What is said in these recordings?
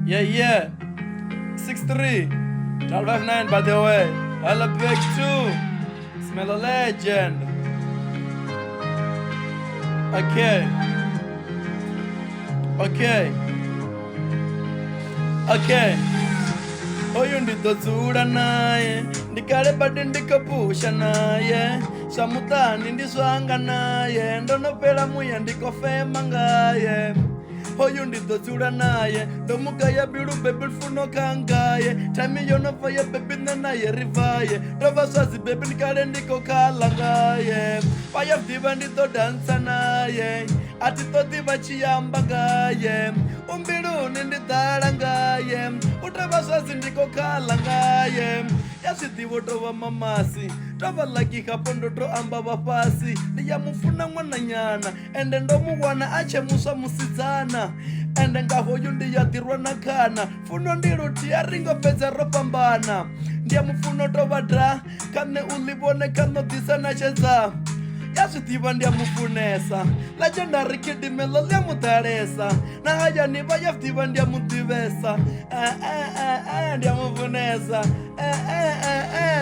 Yeah. 6'3", 12'9" by the way. I love big too. It's Mello Legend. Okay. Huyu Ndido dzula naye, ndikale badi ndikapusha naye, samutani ndiswanga naye, ndonopela muya ndikofema ngaye. Huyu Ndido dzula naye, ndomugaya bilu baby funo kangaye, time yonofa ya baby naye rivaye, tovaswazi baby ndikale ndikokhala ngaye. Paya vdiva ndito dansa naye, atito diva chiyamba ngaye, umbiluni ndidala ngaye, utavaswazi ndikokhala ngaye. Yasitivo tova mamasi, tova laki kapondo to amba vafasi, ndiyamufuna mwananyana, ende ndomuwana achemuswa musidzana, ende ngahoyu ndiyadirwa na khana, funo ndiluti aringo fedza ro pambana, ndiyamufuno tova dra, kane ulivone kano disa na chedza. Yasitivo ndiyamufunesa, legendary kid Mello liyamudalesa, na haya niva yasitivo ndiyamutivesa, ndiyamufunesa,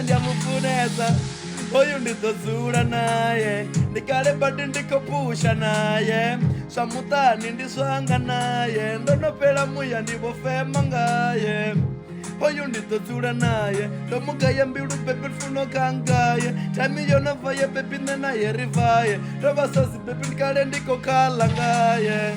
ndiyamufunesa. Huyu Ndido dzula naye, ndikale badi ndikopusha naye, samutani ndiswanga naye, ndonopela muya ndivofema ngaye. Huyu Ndido dzula naye, ndomugaya mbilu baby funo kangaye, time yonofa ya baby naye rivaye, tovasazi baby ndikale ndikokhala ngaye.